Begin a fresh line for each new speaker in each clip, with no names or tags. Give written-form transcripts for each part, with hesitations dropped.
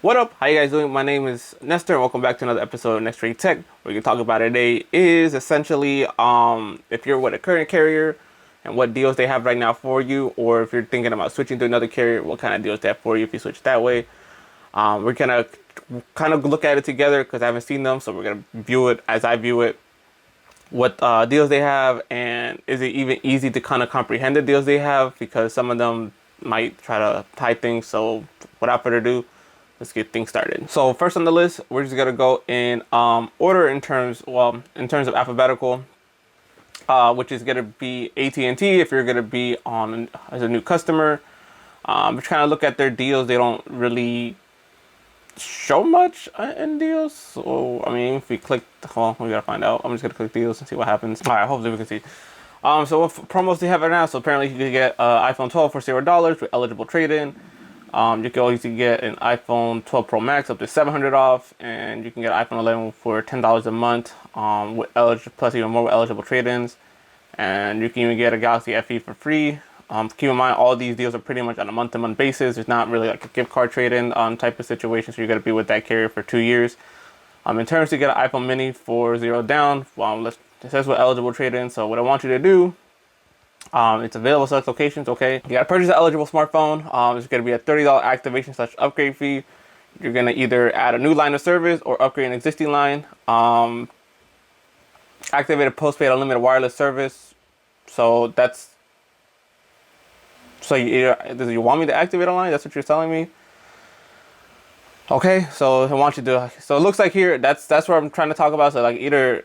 What up? How you guys doing? My name is Nestor and welcome back to another episode of Next Trade Tech. What we can talk about today is essentially if you're with a current carrier and what deals they have right now for you, or if you're thinking about switching to another carrier, what kind of deals they have for you if you switch that way. We're gonna kind of look at it together because I haven't seen them, so we're gonna view it as I view it. What deals they have, and is it even easy to kind of comprehend the deals they have, because some of them might try to hide things. So without further ado, let's get things started. So first on the list, we're just gonna go in order in terms of alphabetical, which is gonna be AT&T if you're gonna be on as a new customer. We're trying to look at their deals. They don't really show much in deals. So I mean, if we click, well, we gotta find out. I'm just gonna click deals and see what happens. All right, hopefully we can see. So what promos they have right now? So apparently you can get iPhone 12 for $0 with eligible trade-in. You can always get an iPhone 12 Pro Max up to $700 off, and you can get an iPhone 11 for $10 a month with plus even more with eligible trade-ins. And you can even get a Galaxy FE for free. Keep in mind, all these deals are pretty much on a month-to-month basis. It's not really like a gift card trade-in type of situation, so you're going to be with that carrier for 2 years. In terms to get an iPhone mini for $0 down, it says with eligible trade-in. So what I want you to do, it's available in select locations. Okay, you gotta purchase an eligible smartphone. It's gonna be a $30 activation/upgrade fee. You're gonna either add a new line of service or upgrade an existing line. Activate a postpaid unlimited wireless service. So that's do you want me to activate a line? That's what you're telling me. Okay, so I want you to. So it looks like here that's what I'm trying to talk about. So like either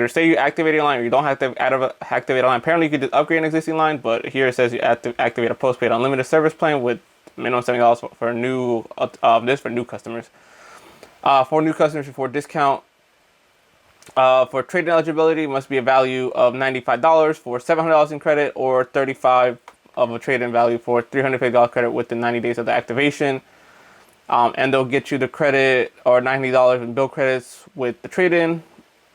say you activate a line or you don't have to activate a line. Apparently you could just upgrade an existing line, but here it says you have to activate a postpaid unlimited service plan with minimum $70 for new for new customers. For new customers before discount. For trade-in eligibility, must be a value of $95 for $700 in credit, or $35 of a trade-in value for $350 credit within 90 days of the activation. And they'll get you the credit or $90 in bill credits with the trade-in.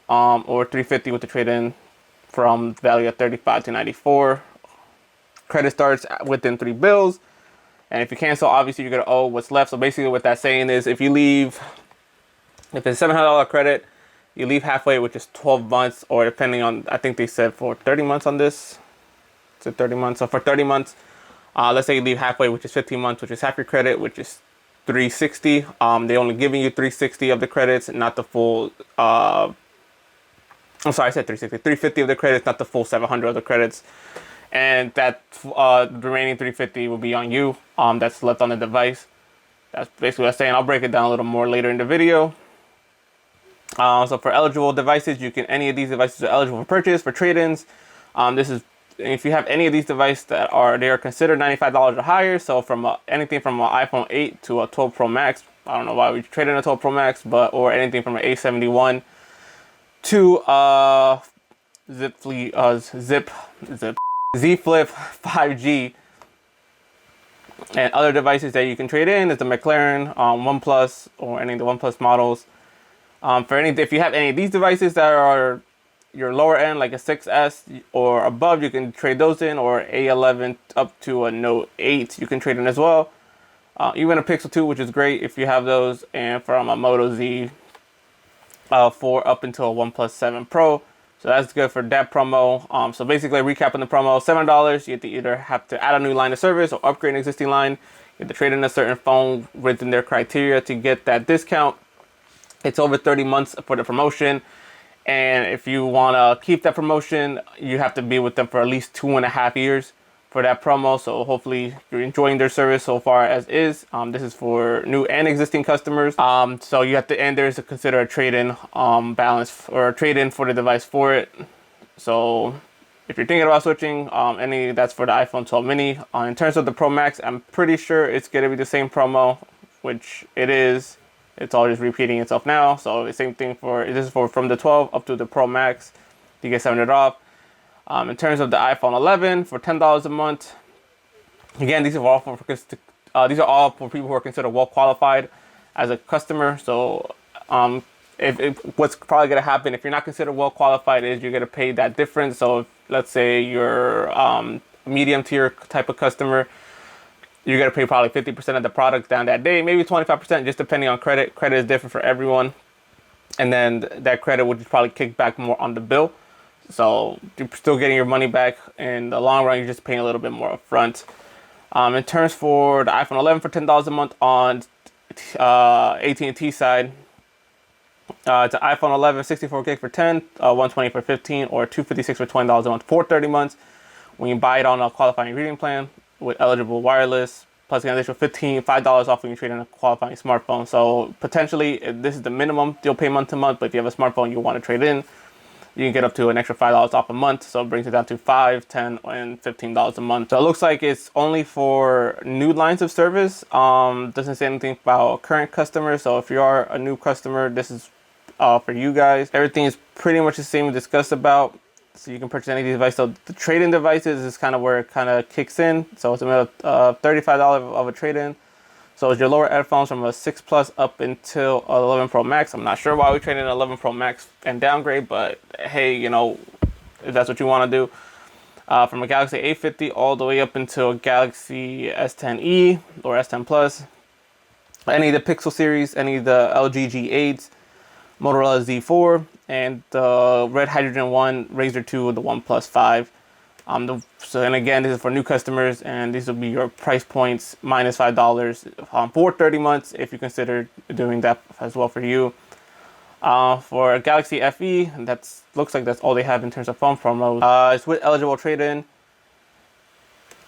Or $350 with the trade-in from value of $35 to $94. Credit starts within 3 bills, and if you cancel, obviously you're gonna owe what's left. So basically, what that's saying is, if it's $700 credit, you leave halfway, which is 12 months, or depending on, I think they said for 30 months on this. It's 30 months. So for 30 months, let's say you leave halfway, which is 15 months, which is half your credit, which is $360. They only giving you $360 of the credits, not the full. I'm sorry, I said $360. $350 of the credits, not the full $700 of the credits. And that the remaining $350 will be on you. That's left on the device. That's basically what I'm saying. I'll break it down a little more later in the video. So for eligible devices, any of these devices are eligible for purchase for trade-ins. This is if you have any of these devices they are considered $95 or higher. So from anything from an iPhone 8 to a 12 Pro Max. I don't know why we trade in a 12 Pro Max, or anything from an A71 to Z Flip 5G, and other devices that you can trade in is the McLaren, OnePlus, or any of the OnePlus models. If you have any of these devices that are your lower end, like a 6S or above, you can trade those in, or A11 up to a Note 8, you can trade in as well. Even a Pixel 2, which is great if you have those, and from a Moto Z 4 up until a OnePlus 7 Pro. So that's good for that promo. So basically, recapping the promo: $7. You either have to add a new line of service or upgrade an existing line. You have to trade in a certain phone within their criteria to get that discount. It's over 30 months for the promotion. And if you want to keep that promotion, you have to be with them for at least 2.5 years for that promo. So hopefully you're enjoying their service so far as is. This is for new and existing customers. So you have to, and there's to consider a trade-in balance or a trade-in for the device for it. So if you're thinking about switching, that's for the iPhone 12 mini. In terms of the Pro Max, I'm pretty sure it's going to be the same promo, which it is. It's all just repeating itself now. So the same thing this is from the 12 up to the Pro Max. You get $700 off. In terms of the iPhone 11 for $10 a month, again, these are all for people who are considered well qualified as a customer. So what's probably going to happen if you're not considered well qualified is you're going to pay that difference. So if, let's say you're medium tier type of customer, you're gonna pay probably 50% of the product down that day, maybe 25%, just depending on credit. Credit is different for everyone, and then that credit would probably kick back more on the bill. So you're still getting your money back. In the long run, you're just paying a little bit more upfront. In terms for the iPhone 11 for $10 a month on AT&T side, it's an iPhone 11 64 gig for 10, 120 for 15, or 256 for $20 a month for 30 months. When you buy it on a qualifying reading plan with eligible wireless, plus an additional $5 off when you trade in a qualifying smartphone. So potentially, this is the minimum you'll pay month to month, but if you have a smartphone you want to trade in, you can get up to an extra $5 off a month. So it brings it down to $5, $10, and $15 a month. So it looks like it's only for new lines of service. Doesn't say anything about current customers. So if you are a new customer, this is for you guys. Everything is pretty much the same we discussed about. So you can purchase any of these devices. So the trade-in devices is kind of where it kind of kicks in. So it's about $35 of a trade-in. So it's your lower headphones from a 6 Plus up until 11 Pro Max. I'm not sure why we traded in 11 Pro Max and downgrade, but hey, you know, if that's what you want to do. From a Galaxy A50 all the way up until a Galaxy S10e or S10 Plus. Any of the Pixel series, any of the LG G8s, Motorola Z4, and the Red Hydrogen 1, Razr 2, the OnePlus 5. And again, this is for new customers, and these will be your price points minus $5 for 30 months if you consider doing that as well for you. For Galaxy FE, looks like that's all they have in terms of phone promos. It's with eligible trade-in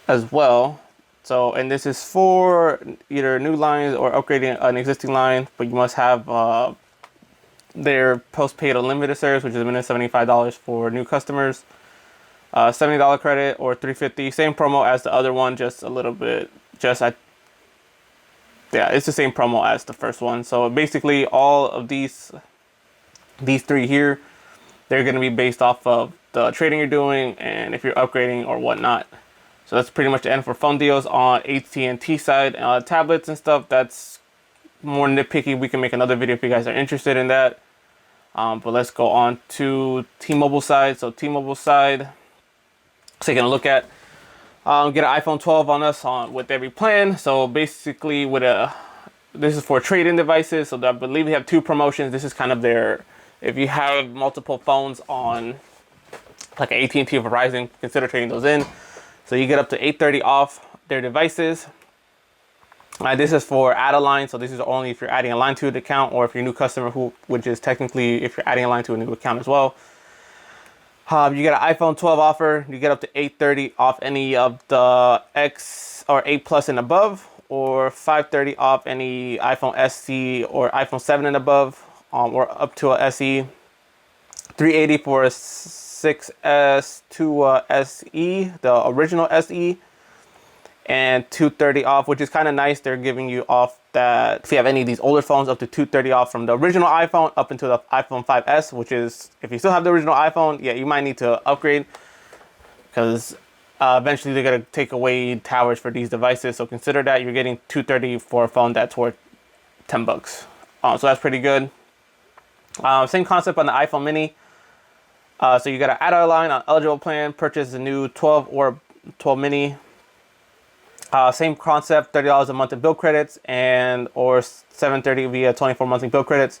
as well. So, and this is for either new lines or upgrading an existing line, but you must have their postpaid unlimited service, which is a minimum $75 for new customers. $70 credit or $350. Same promo as the other one, just a little bit. Yeah, it's the same promo as the first one. So basically, all of these three here, they're going to be based off of the trading you're doing and if you're upgrading or whatnot. So that's pretty much the end for phone deals on AT&T side. Tablets and stuff, that's more nitpicky. We can make another video if you guys are interested in that. But let's go on to T-Mobile side. So T-Mobile side, taking a look at get an iPhone 12 on us with every plan. So basically this is for trade-in devices. So I believe they have two promotions. This is kind of if you have multiple phones on like AT&T or Verizon, consider trading those in. So you get up to $830 off their devices. This is for add a line. So this is only if you're adding a line to an account or if you're a new customer, which is technically if you're adding a line to a new account as well. You get an iPhone 12 offer. You get up to $830 off any of the X or 8 Plus and above, or $530 off any iPhone SE or iPhone 7 and above, or up to a SE. $380 for a 6S to SE, the original SE, and $230 off, which is kind of nice. They're giving you off that if you have any of these older phones, up to $230 off from the original iPhone up until the iPhone 5S, which is, if you still have the original iPhone, yeah, you might need to upgrade because eventually they're going to take away towers for these devices. So consider that you're getting $230 for a phone that's worth $10. So that's pretty good. Same concept on the iPhone mini. So you got to add a line on eligible plan, purchase a new 12 or 12 mini. Same concept, $30 a month in bill credits or $730 via 24 monthly bill credits.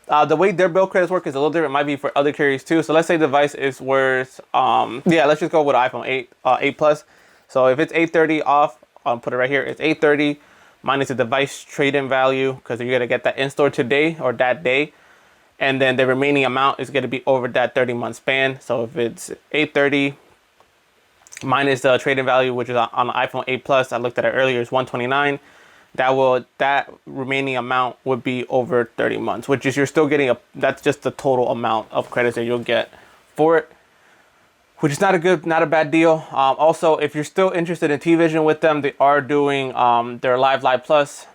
The way their bill credits work is a little different. It might be for other carriers too. So let's say the device is worth, let's just go with iPhone 8 Plus. So if it's $830 off, I'll put it right here. It's $830 minus the device trade-in value because you're going to get that in-store today or that day. And then the remaining amount is going to be over that 30-month span. So if it's $830 minus the trade-in value, which is on the iPhone 8 Plus, I looked at it earlier, is $129. That remaining amount would be over 30 months, which is you're still getting that's just the total amount of credits that you'll get for it, which is not a bad deal. Also, if you're still interested in TVision with them, they are doing their Live Plus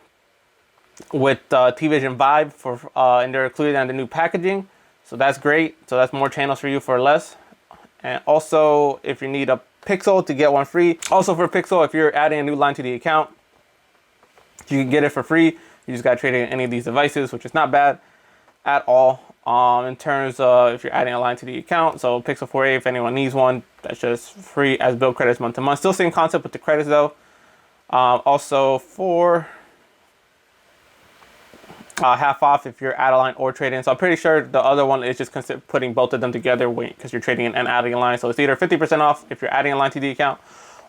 with TVision Vibe and they're included on the new packaging. So that's great. So that's more channels for you for less. And also, if you need a Pixel to get one free. Also for Pixel, if you're adding a new line to the account, you can get it for free. You just got to trade in any of these devices, which is not bad at all. In terms of if you're adding a line to the account, so Pixel 4a, if anyone needs one, that's just free as bill credits month to month. Still same concept with the credits though. Also for half off if you're add a line or trade in. So I'm pretty sure the other one is just putting both of them together because you're trading in and adding a line. So it's either 50% off if you're adding a line to the account,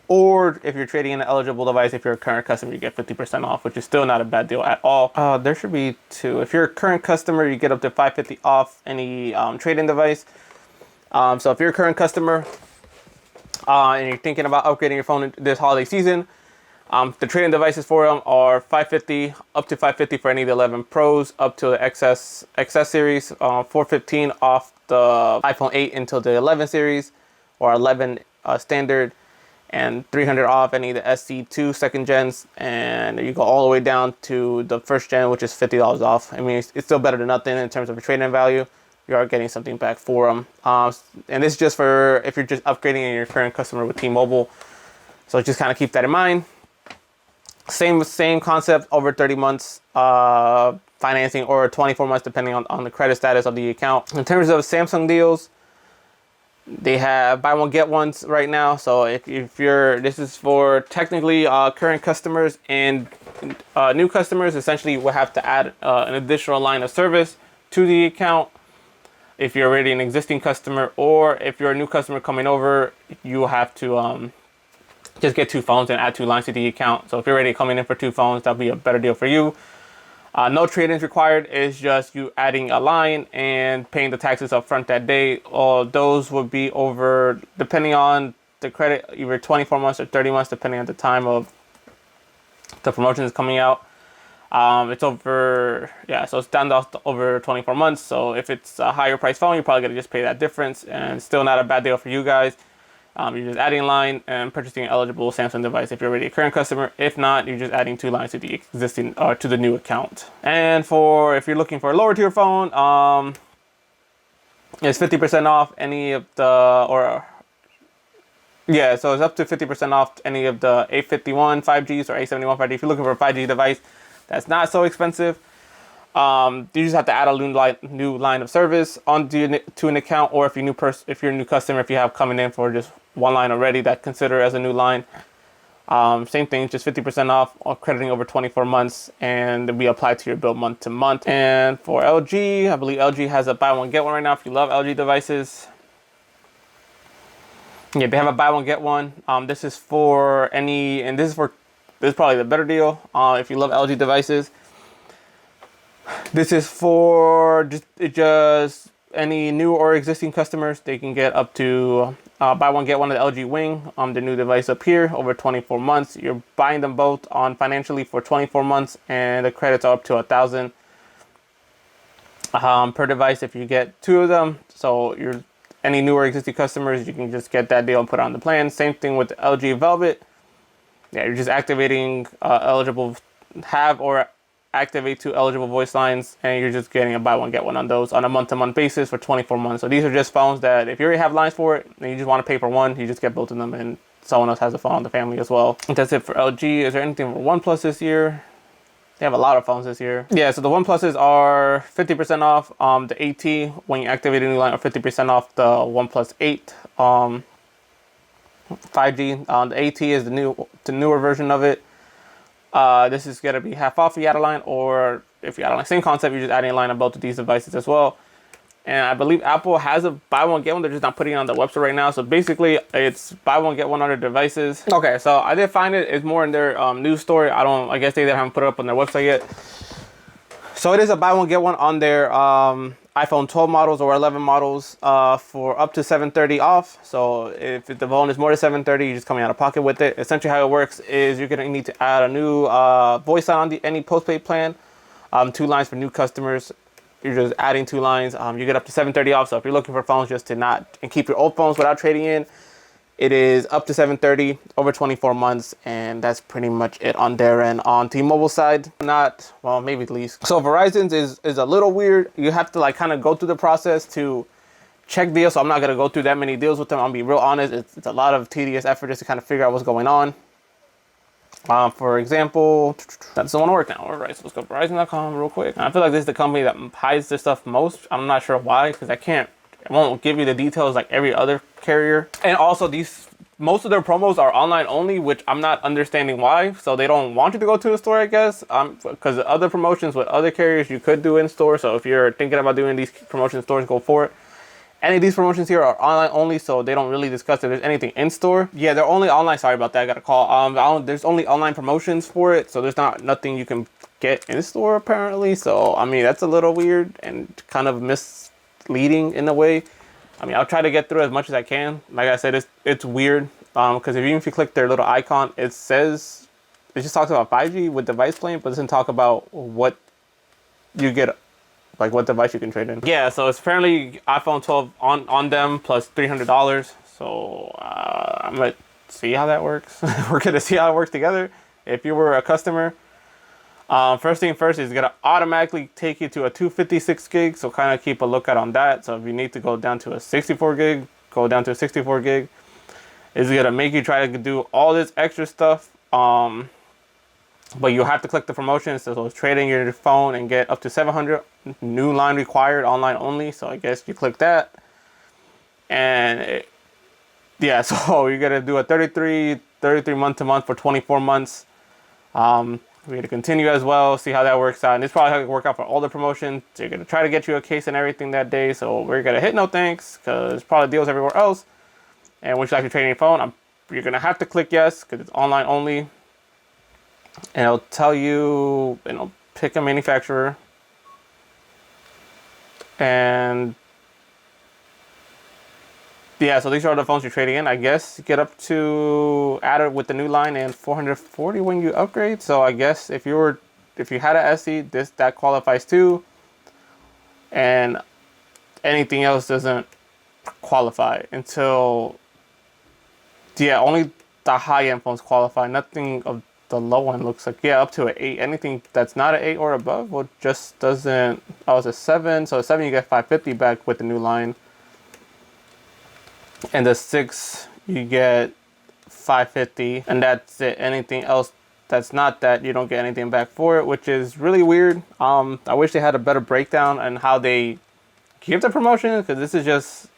or if you're trading in an eligible device, if you're a current customer, you get 50% off, which is still not a bad deal at all. There should be two. If you're a current customer, you get up to $550 off any trade-in device. So if you're a current customer and you're thinking about upgrading your phone this holiday season, the trade-in devices for them are $550 up to $550 for any of the 11 Pros, up to the XS series, $415 off the iPhone 8 until the 11 series or 11 standard, and $300 off any of the SC2 second gens, and you go all the way down to the first gen, which is $50 off. I mean, it's still better than nothing in terms of a trade-in value. You are getting something back for them. And this is just for if you're just upgrading and you're a current customer with T-Mobile. So just kind of keep that in mind. Same concept, over 30 months financing or 24 months depending on the credit status of the account. In terms of Samsung deals, they have buy one get ones right now. So if this is for technically current customers and new customers. Essentially will have to add an additional line of service to the account. If you're already an existing customer, or if you're a new customer coming over, you will have to just get two phones and add two lines to the account. So if you're already coming in for two phones, that'll be a better deal for you. No trade-ins required. It's just you adding a line and paying the taxes up front that day. All those would be over, depending on the credit, either 24 months or 30 months, depending on the time of the promotion is coming out. It's over, yeah, so it's down to over 24 months. So if it's a higher price phone, you're probably going to just pay that difference, and it's still not a bad deal for you guys. You're just adding a line and purchasing an eligible Samsung device if you're already a current customer. If not, you're just adding two lines to the existing to the new account. And for if you're looking for a lower tier phone, it's 50% off any of the so it's up to 50% off any of the A51 5Gs or A71 5G. If you're looking for a 5G device that's not so expensive, you just have to add a new line of service onto to an account, or if you're a new customer, if you have coming in for just one line already, that consider as a new line. Same thing, just 50% off or crediting over 24 months, and it'll be applied to your bill month to month. And for LG, I believe LG has a buy one get one right now if you love LG devices. Yeah, they have a buy one get one. This is for any, and this is probably the better deal if you love LG devices. This is for just any new or existing customers. They can get up to buy one get one of the LG Wing, the new device up here, over 24 months. You're buying them both on financially for 24 months, and the credits are up to $1,000 per device if you get two of them. So you're any new or existing customers, you can just get that deal and put on the plan. Same thing with the LG Velvet. Yeah, you're just activating activate two eligible voice lines, and you're just getting a buy one get one on those on a month-to-month basis for 24 months. So these are just phones that if you already have lines for it and you just want to pay for one, you just get both of them, and someone else has a phone in the family as well. That's it for LG. Is there anything for OnePlus this year? They have a lot of phones this year. Yeah, so the OnePluses are 50% off the AT when you activate a new line, or 50% off the OnePlus 8 5G. The AT is the newer version of it. This is going to be half off if you add a line, or if you add a line, same concept, you're just adding a line on both of these devices as well. And I believe Apple has a buy one get one. They're just not putting it on the website right now. So basically, it's buy one get one on their devices. Okay, so I did find it's more in their news story. I guess they haven't put it up on their website yet. So it is a buy one get one on their iPhone 12 models or 11 models for up to $730 off. So if the phone is more than $730, you're just coming out of pocket with it. Essentially, how it works is you're gonna need to add a new voice line on any postpaid plan. Two lines for new customers. You're just adding two lines. You get up to $730 off. So if you're looking for phones just to not and keep your old phones without trading in, it is up to $730 over 24 months, and that's pretty much it on their end. On T-Mobile side, not, well, maybe at least. So Verizon's is a little weird. You have to kind of go through the process to check deals. So I'm not gonna go through that many deals with them. I'll be real honest. It's a lot of tedious effort just to kind of figure out what's going on. For example, that doesn't want to work now. All right, so let's go Verizon.com real quick. I feel like this is the company that hides this stuff most. I'm not sure why, because it won't give you the details like every other carrier. And also these most of their promos are online only, which I'm not understanding why. So they don't want you to go to the store, I guess. Because other promotions with other carriers you could do in store. So if you're thinking about doing these promotion stores, go for it. Any of these promotions here are online only, so they don't really discuss if there's anything in store. Yeah, they're only online. Sorry about that. I got a call. There's only online promotions for it, so there's nothing you can get in store apparently. So I mean, that's a little weird and kind of misleading in a way. I mean, I'll try to get through as much as I can. Like I said, it's weird because even if you click their little icon, it just talks about 5G with device plan, but it doesn't talk about what you get, like what device you can trade in. Yeah, so it's apparently iPhone 12 on them plus $300. So I'm gonna see how that works. We're gonna see how it works together. If you were a customer. First thing first is gonna automatically take you to a 256 gig, so kind of keep a lookout on that. So if you need to go down to a 64 gig, go down to a 64 gig. It's gonna make you try to do all this extra stuff, but you have to click the promotions. So it's trading your phone and get up to 700, new line required, online only. So I guess you click that, and yeah, so you're gonna do a 33 month to month for 24 months. We're going to continue as well, see how that works out. And it's probably how it work out for all the promotions. They're going to try to get you a case and everything that day. So we're going to hit no thanks because there's probably deals everywhere else. And would you like to trade your phone? You're going to have to click yes because it's online only. And it'll tell you, pick a manufacturer. And yeah, so these are the phones you're trading in. I guess you get up to added with the new line and 440 when you upgrade. So I guess if you had an SE, that qualifies too. And anything else doesn't qualify until, yeah, only the high-end phones qualify. Nothing of the low end looks like, yeah, up to an 8. Anything that's not an 8 or above, well, just doesn't. Oh, it's a 7. So a 7 you get 550 back with the new line. And the 6 you get 550, and that's it. Anything else that's not that, you don't get anything back for it, which is really weird. I wish they had a better breakdown on how they give the promotion, because this is just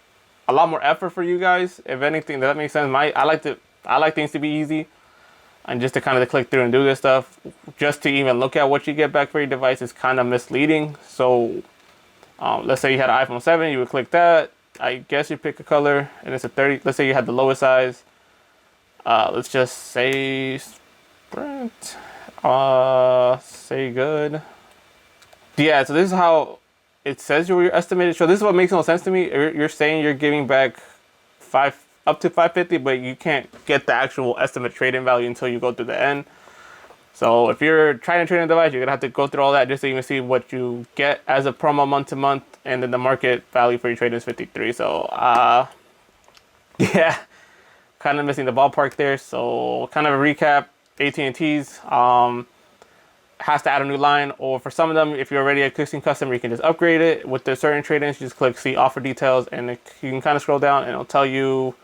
a lot more effort for you guys. If anything, does that make sense? I like things to be easy, and just to kind of click through and do this stuff, just to even look at what you get back for your device is kind of misleading. So let's say you had an iPhone 7, you would click that. I guess you pick a color and it's a 30. Let's say you had the lowest size. Let's just say Sprint. Say good. Yeah, so this is how it says your estimated. So this is what makes no sense to me. You're saying you're giving back up to 550, but you can't get the actual estimate trade-in value until you go through the end. So if you're trying to trade in a device, you're gonna have to go through all that just to even see what you get as a promo month to month, and then the market value for your trade is 53. So yeah, kind of missing the ballpark there. So kind of a recap: AT&T's has to add a new line, or for some of them, if you're already an existing customer, you can just upgrade it. With the certain trade-ins, you just click see offer details, and you can kind of scroll down, and it'll tell you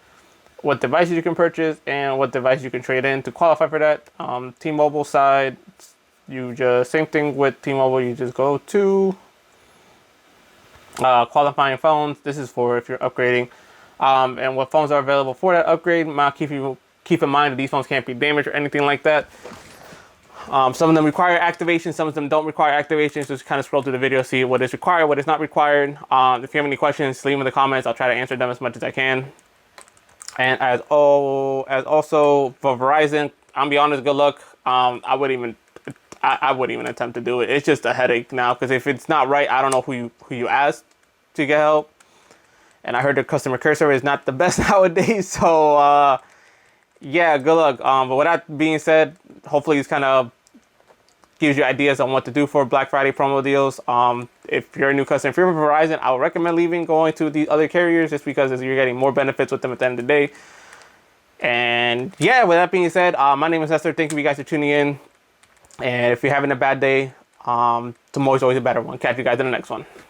what devices you can purchase and what device you can trade in to qualify for that. T-Mobile side, you just same thing with T-Mobile. You just go to qualifying phones. This is for if you're upgrading, and what phones are available for that upgrade. Keep in mind that these phones can't be damaged or anything like that. Some of them require activation, some of them don't require activation. So just kind of scroll through the video, see what is required, what is not required. If you have any questions, leave them in the comments. I'll try to answer them as much as I can. And as also for Verizon, I'm be honest, good luck. I wouldn't even attempt to do it. It's just a headache now, because if it's not right, I don't know who you ask to get help. And I heard the customer care service is not the best nowadays. So yeah, good luck. But with that being said, hopefully this kind of gives you ideas on what to do for Black Friday promo deals. If you're a new customer, if you're Verizon, I would recommend going to the other carriers, just because you're getting more benefits with them at the end of the day. And yeah, with that being said, my name is Nestor. Thank you guys for tuning in. And if you're having a bad day, tomorrow's always a better one. Catch you guys in the next one.